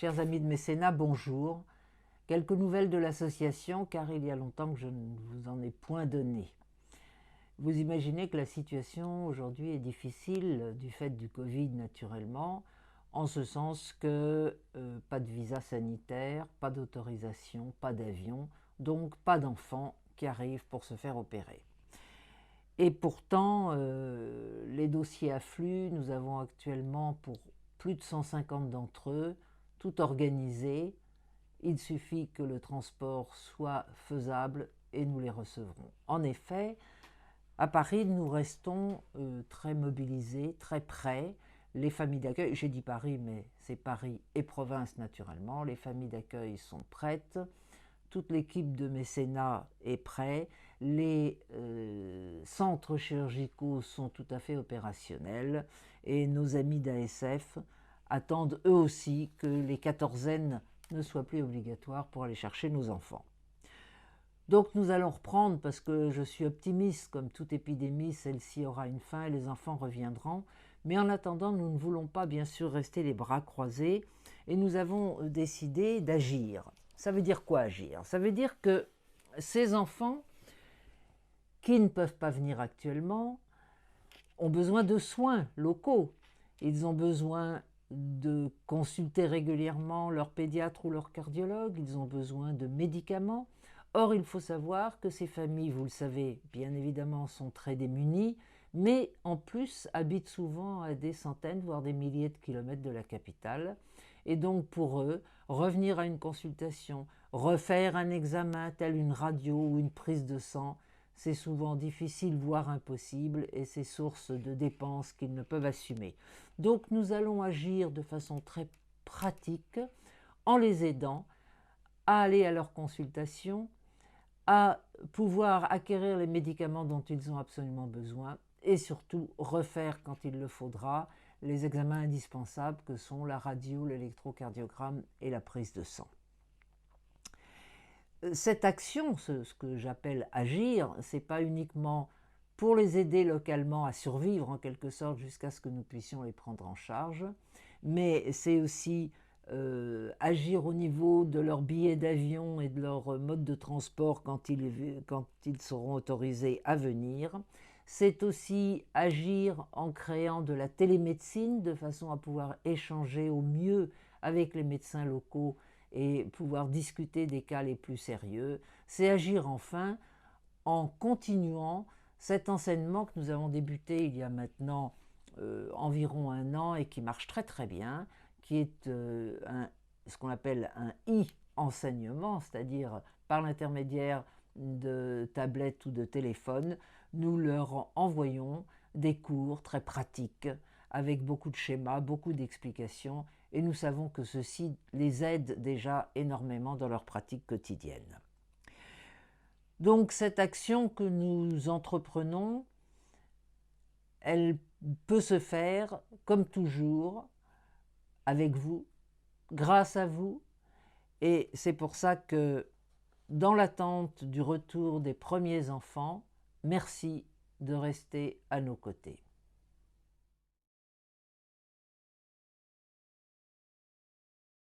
Chers amis de mécénat, bonjour. Quelques nouvelles de l'association, car il y a longtemps que je ne vous en ai point donné. Vous imaginez que la situation aujourd'hui est difficile du fait du Covid naturellement, en ce sens que pas de visa sanitaire, pas d'autorisation, pas d'avion, donc pas d'enfants qui arrivent pour se faire opérer. Et pourtant, les dossiers affluent. Nous avons actuellement pour plus de 150 d'entre eux, tout organisé. Il suffit que le transport soit faisable et nous les recevrons. En effet, à Paris, nous restons très mobilisés, très prêts. Les familles d'accueil, j'ai dit Paris, mais c'est Paris et province naturellement. Les familles d'accueil sont prêtes. Toute l'équipe de mécénat est prête, les centres chirurgicaux sont tout à fait opérationnels et nos amis d'ASF attendent eux aussi que les quatorzaines ne soient plus obligatoires pour aller chercher nos enfants. Donc nous allons reprendre parce que je suis optimiste, comme toute épidémie, celle-ci aura une fin et les enfants reviendront. Mais en attendant, nous ne voulons pas bien sûr rester les bras croisés et nous avons décidé d'agir. Ça veut dire quoi agir? Ça veut dire que ces enfants qui ne peuvent pas venir actuellement ont besoin de soins locaux. Ils ont besoin de consulter régulièrement leur pédiatre ou leur cardiologue, ils ont besoin de médicaments. Or, il faut savoir que ces familles, vous le savez, bien évidemment, sont très démunies, mais en plus habitent souvent à des centaines, voire des milliers de kilomètres de la capitale. Et donc pour eux, revenir à une consultation, refaire un examen tel une radio ou une prise de sang, c'est souvent difficile, voire impossible, et c'est source de dépenses qu'ils ne peuvent assumer. Donc nous allons agir de façon très pratique en les aidant à aller à leur consultation, à pouvoir acquérir les médicaments dont ils ont absolument besoin et surtout refaire quand il le faudra les examens indispensables que sont la radio, l'électrocardiogramme et la prise de sang. Cette action, ce que j'appelle agir, ce n'est pas uniquement pour les aider localement à survivre en quelque sorte jusqu'à ce que nous puissions les prendre en charge, mais c'est aussi agir au niveau de leurs billets d'avion et de leur mode de transport quand ils seront autorisés à venir. C'est aussi agir en créant de la télémédecine de façon à pouvoir échanger au mieux avec les médecins locaux et pouvoir discuter des cas les plus sérieux. C'est agir enfin en continuant cet enseignement que nous avons débuté il y a maintenant environ un an et qui marche très très bien, qui est ce qu'on appelle un e-enseignement, c'est-à-dire par l'intermédiaire de tablettes ou de téléphones, nous leur envoyons des cours très pratiques avec beaucoup de schémas, beaucoup d'explications, et nous savons que ceci les aide déjà énormément dans leur pratique quotidienne. Donc cette action que nous entreprenons, elle peut se faire comme toujours avec vous, grâce à vous, et c'est pour ça que dans l'attente du retour des premiers enfants, merci de rester à nos côtés.